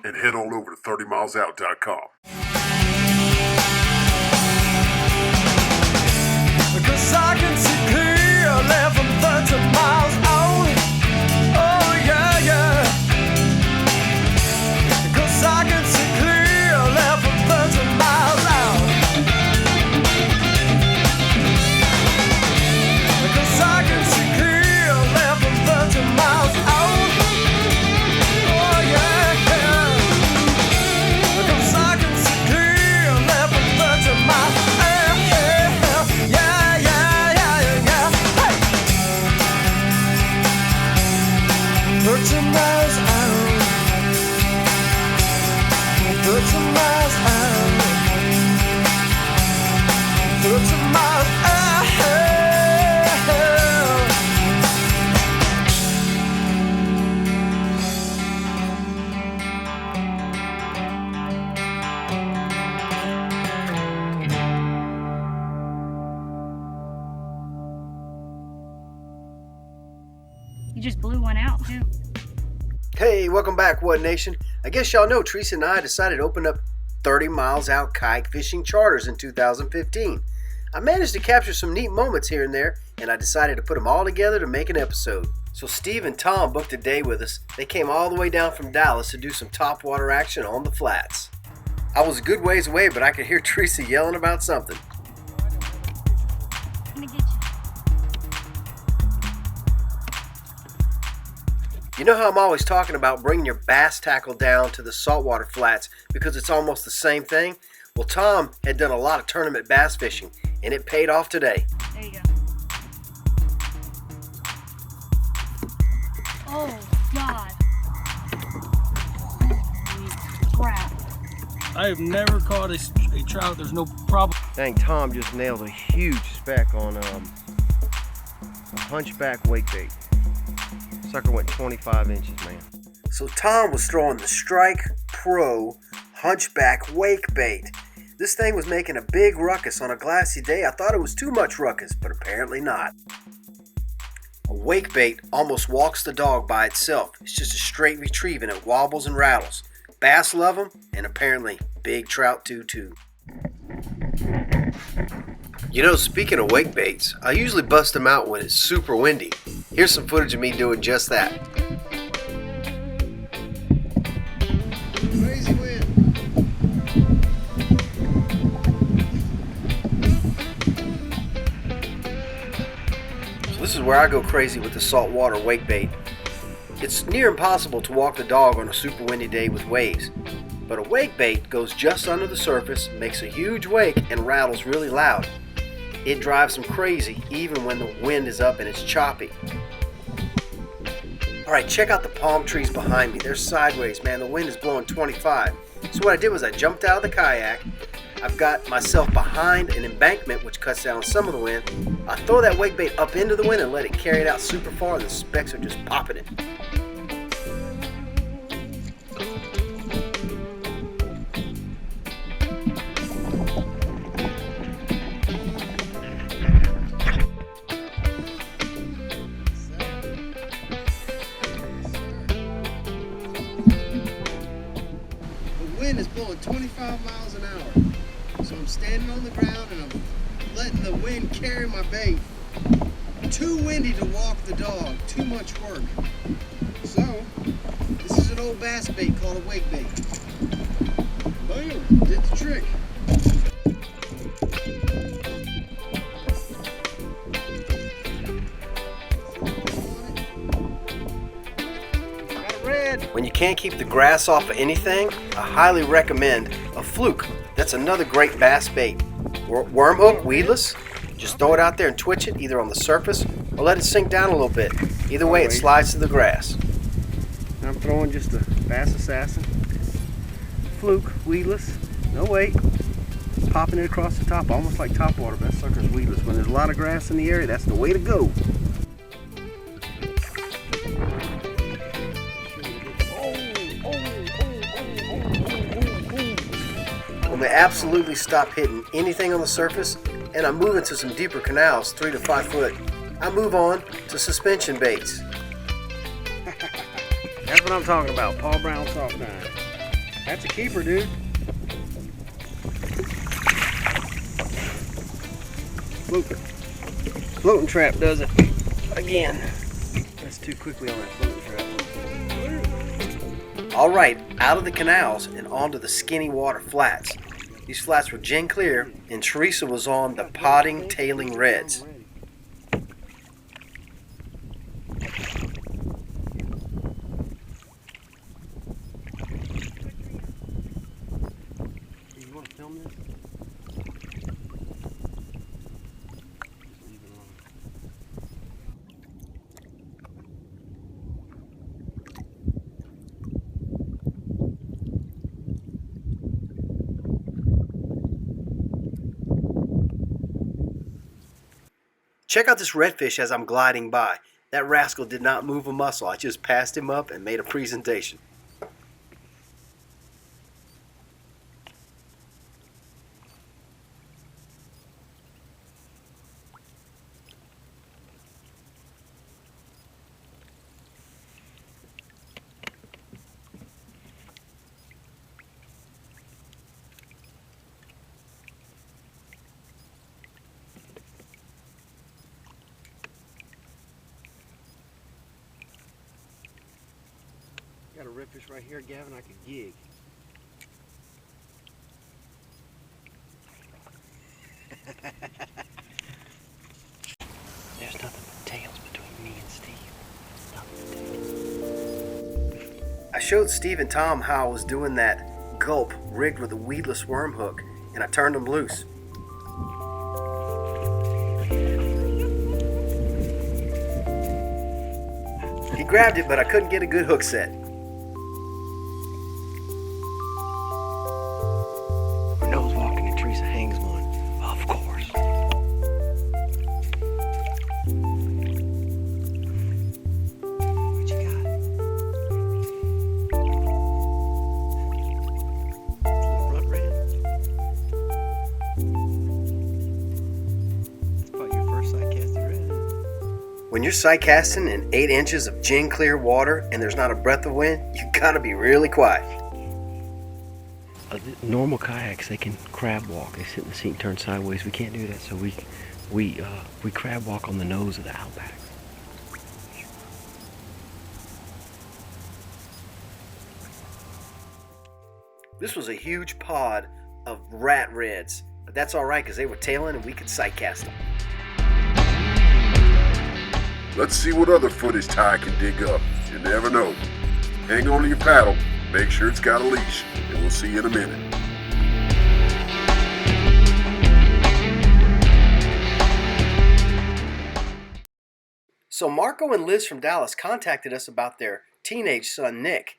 and head on over to 30milesout.com. Because I can see clear 11, 30 miles out. Oh yeah, yeah. Because I can see clear 11, 30 miles out. Because I can see clear 11, 30 miles out. Oh yeah, yeah. Because I can see clear 11, 30 miles out. You just blew one out, too. Hey, welcome back, What Nation. I guess y'all know Theresa and I decided to open up 30 miles out kayak fishing charters in 2015. I managed to capture some neat moments here and there, and I decided to put them all together to make an episode. So Steve and Tom booked a day with us. They came all the way down from Dallas to do some topwater action on the flats. I was a good ways away, but I could hear Theresa yelling about something. I'm gonna get you. You know how I'm always talking about bringing your bass tackle down to the saltwater flats because it's almost the same thing? Well, Tom had done a lot of tournament bass fishing, and it paid off today. There you go. Oh, God. Crap. I have never caught a trout. There's no problem. Dang, Tom just nailed a huge speck on a hunchback wake bait. Sucker went 25 inches, man. So Tom was throwing the Strike Pro hunchback wake bait. This thing was making a big ruckus on a glassy day. I thought it was too much ruckus, but apparently not. A wake bait almost walks the dog by itself. It's just a straight retrieve and it wobbles and rattles. Bass love them, and apparently big trout do too. You know, speaking of wake baits, I usually bust them out when it's super windy. Here's some footage of me doing just that. Crazy wind. So this is where I go crazy with the saltwater wake bait. It's near impossible to walk the dog on a super windy day with waves. But a wake bait goes just under the surface, makes a huge wake, and rattles really loud. It drives them crazy even when the wind is up and it's choppy. Alright, check out the palm trees behind me. They're sideways, man. The wind is blowing 25. So what I did was I jumped out of the kayak. I've got myself behind an embankment which cuts down some of the wind. I throw that wake bait up into the wind and let it carry it out super far, and the specks are just popping it. Wind is blowing 25 miles an hour. So I'm standing on the ground and I'm letting the wind carry my bait. Too windy to walk the dog, too much work. So, this is an old bass bait called a wake bait. Boom, did the trick. Got a red. When you can't keep the grass off of anything, I highly recommend a fluke. That's another great bass bait. Worm hook, weedless. Just throw it out there and twitch it either on the surface or let it sink down a little bit. Either way, it slides to the grass. I'm throwing just a Bass Assassin. Fluke, weedless, no weight. Popping it across the top, almost like topwater, but that sucker's weedless. When there's a lot of grass in the area, that's the way to go. When they absolutely stop hitting anything on the surface, and I move into some deeper canals, 3 to 5 foot, I move on to suspension baits. That's what I'm talking about, Paul Brown soft nine. That's a keeper, dude. Floating trap does it again. That's too quickly on that floating trap. All right, out of the canals and onto the skinny water flats. These flats were gin clear, and Theresa was on the potting tailing reds. You want to film this? Leave it alone. Check out this redfish as I'm gliding by. That rascal did not move a muscle. I just passed him up and made a presentation. Got a redfish right here, Gavin, I could gig. There's nothing but tails between me and Steve. Nothing but tails. I showed Steve and Tom how I was doing that gulp rigged with a weedless worm hook, and I turned him loose. He grabbed it, but I couldn't get a good hook set. Nose walking and Theresa hangs one. Of course. What you got? Little runt red? That's probably your first sight casting red, isn't it? When you're sight casting in 8 inches of gin clear water and there's not a breath of wind, you gotta be really quiet. Normal kayaks, they can crab walk. They sit in the seat and turn sideways. We can't do that, so we crab walk on the nose of the outback. This was a huge pod of rat reds, but that's all right because they were tailing and we could sight cast them. Let's see what other footage Ty can dig up. You never know. Hang on to your paddle. Make sure it's got a leash, and we'll see you in a minute. So Marco and Liz from Dallas contacted us about their teenage son, Nick.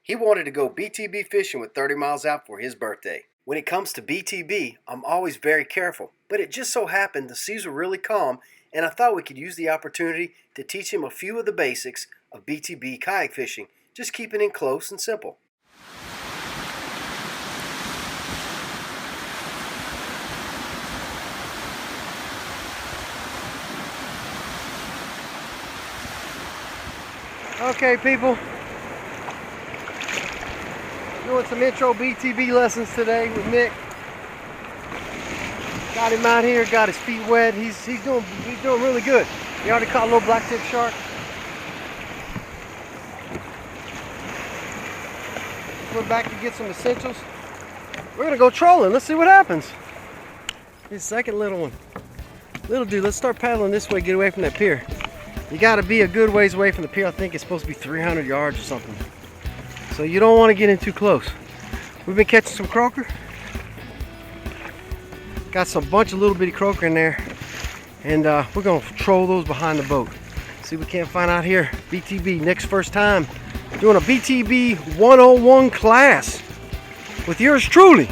He wanted to go BTB fishing with 30 Miles Out for his birthday. When it comes to BTB, I'm always very careful, but it just so happened the seas were really calm, and I thought we could use the opportunity to teach him a few of the basics of BTB kayak fishing, just keeping it close and simple. Okay, people, doing some intro BTB lessons today with Nick. Got him out here, got his feet wet. He's doing really good. He already caught a little blacktip shark. We're back to get some essentials. We're gonna go trolling. Let's see what happens. His second little one. Little dude, let's start paddling this way, get away from that pier. You gotta be a good ways away from the pier. I think it's supposed to be 300 yards or something. So you don't want to get in too close. We've been catching some croaker. Got some bunch of little bitty croaker in there. And we're gonna troll those behind the boat. See if we can't find out here. BTB, Nick's first time doing a BTB 101 class with yours truly.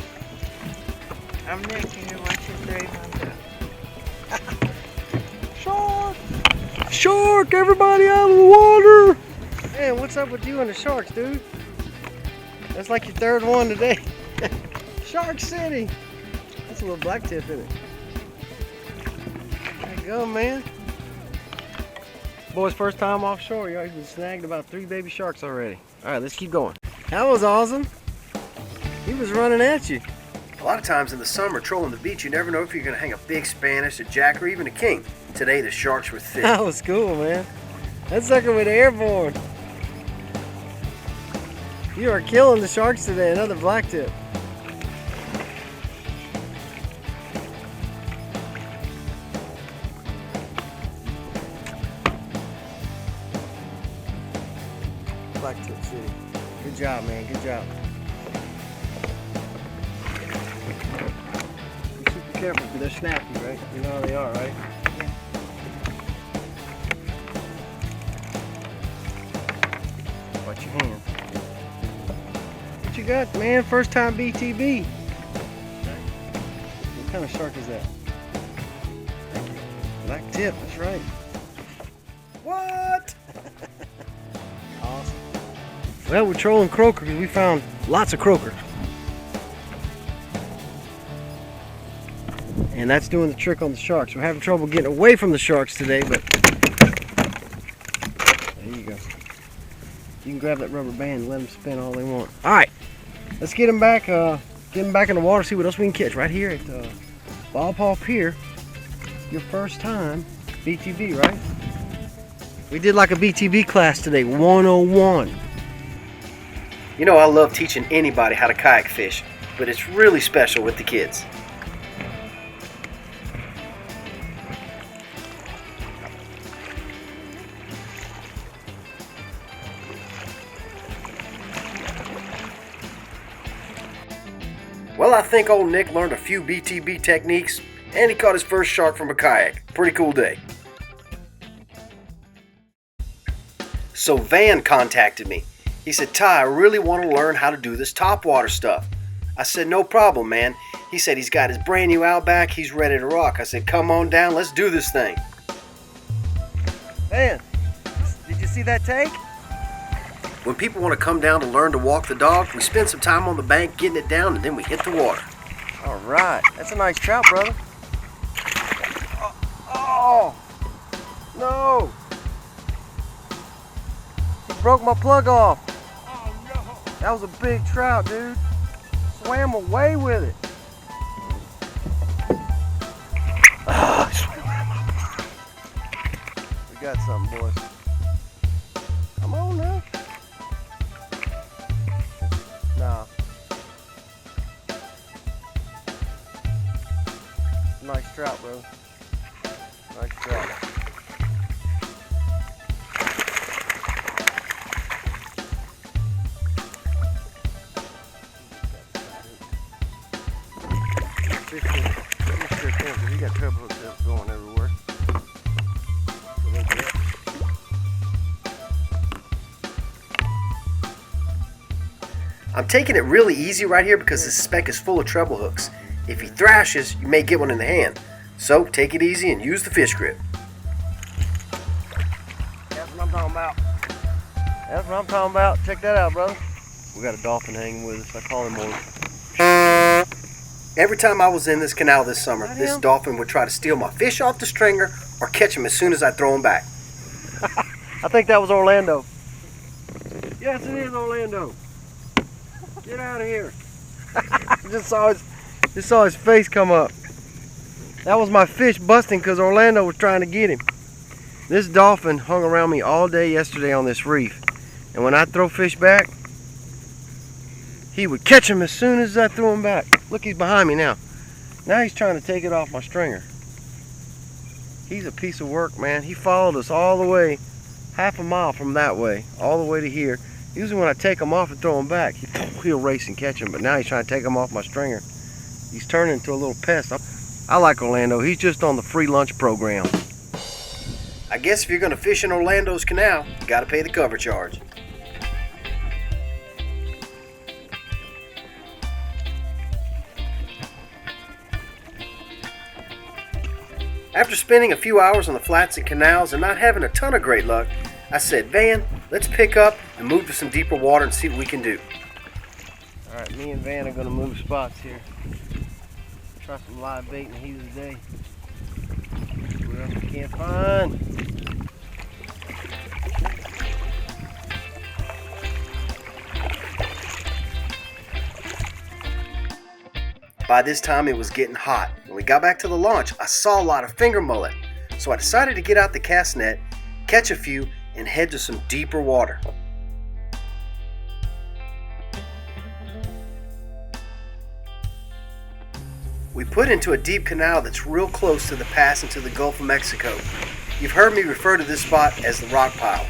I'm Nick and you're watching 30 Miles Out. Shark! Shark! Everybody out of the water! Man, what's up with you and the sharks, dude? That's like your third one today. Shark City! That's a little blacktip in it. There you go, man. Boy's first time offshore. He's been snagged about 3 baby sharks already. Alright, let's keep going. That was awesome. He was running at you. A lot of times in the summer, trolling the beach, you never know if you're going to hang a big Spanish, a jack, or even a king. Today, the sharks were thick. That was cool, man. That sucker went airborne. You are killing the sharks today. Another blacktip. Blacktip City. Good job, man. Good job. Be super careful because they're snappy, right? You know how they are, right? Watch your hands. What you got, man? First time BTB. What kind of shark is that? Black tip, that's right. What? Awesome. Well, we're trolling croaker because we found lots of croaker. And that's doing the trick on the sharks. We're having trouble getting away from the sharks today, but there you go. You can grab that rubber band and let them spin all they want. All right, let's get them back. Get them back in the water. See what else we can catch right here at Bob Paw Pier. Your first time BTB, right? We did like a BTB class today, 101. You know, I love teaching anybody how to kayak fish, but it's really special with the kids. Well, I think old Nick learned a few BTB techniques, and he caught his first shark from a kayak. Pretty cool day. So Van contacted me. He said, Ty, I really want to learn how to do this topwater stuff. I said, no problem, man. He said he's got his brand new Outback. He's ready to rock. I said, come on down. Let's do this thing. Man, did you see that take? When people want to come down to learn to walk the dog, we spend some time on the bank getting it down, and then we hit the water. All right. That's a nice trout, brother. Oh, no. He broke my plug off. Oh no! That was a big trout, dude. Swam away with it. Ah, we got something, boys. Come on now. Nah. Nice trout, bro. Nice trout. You got treble hooks going everywhere. I'm taking it really easy right here because this speck is full of treble hooks. If he thrashes, you may get one in the hand. So take it easy and use the fish grip. That's what I'm talking about. That's what I'm talking about. Check that out, brother. We got a dolphin hanging with us. I call him one. Every time I was in this canal this summer, this dolphin would try to steal my fish off the stringer or catch him as soon as I throw him back. I think that was Orlando. Yes, it is Orlando. Get out of here. just saw his face come up. That was my fish busting because Orlando was trying to get him. This dolphin hung around me all day yesterday on this reef. And when I throw fish back, he would catch him as soon as I threw him back. Look, he's behind me now. Now he's trying to take it off my stringer. He's a piece of work, man. He followed us all the way, half a mile from that way, all the way to here. Usually when I take him off and throw him back, he'll race and catch him, but now he's trying to take him off my stringer. He's turning into a little pest. I like Orlando. He's just on the free lunch program. I guess if you're going to fish in Orlando's canal, you got to pay the cover charge. After spending a few hours on the flats and canals and not having a ton of great luck, I said, Van, let's pick up and move to some deeper water and see what we can do. All right, me and Van are going to move spots here. Try some live bait in the heat of the day. What else we can't find? By this time it was getting hot. When we got back to the launch, I saw a lot of finger mullet. So I decided to get out the cast net, catch a few, and head to some deeper water. We put into a deep canal that's real close to the pass into the Gulf of Mexico. You've heard me refer to this spot as the rock pile.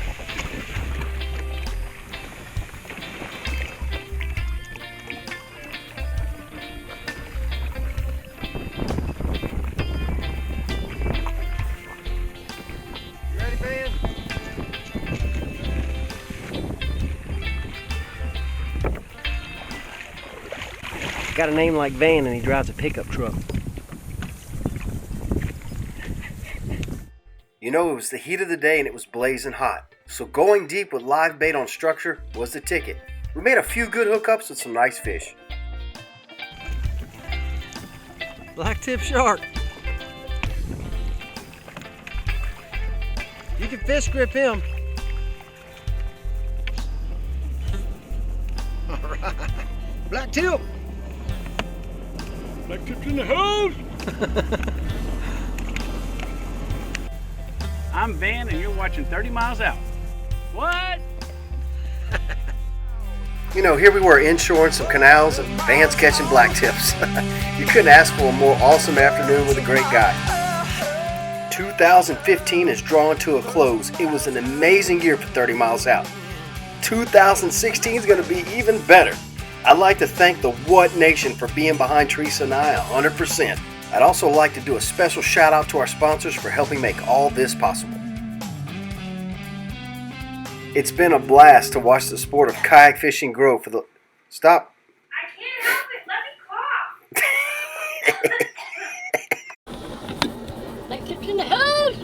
Got a name like Van and he drives a pickup truck. You know, it was the heat of the day and it was blazing hot. So going deep with live bait on structure was the ticket. We made a few good hookups with some nice fish. Black tip shark. You can fish grip him. All right. Black tip. Black tips in the house. I'm Van and you're watching 30 Miles Out. What? You know, here we were inshoring some canals and Van's catching black tips. You couldn't ask for a more awesome afternoon with a great guy. 2015 is drawing to a close. It was an amazing year for 30 Miles Out. 2016 is going to be even better. I'd like to thank the What Nation for being behind Theresa and I 100%. I'd also like to do a special shout out to our sponsors for helping make all this possible. It's been a blast to watch the sport of kayak fishing grow for the... Stop. I can't help it. Let me cough. Like tips in the house.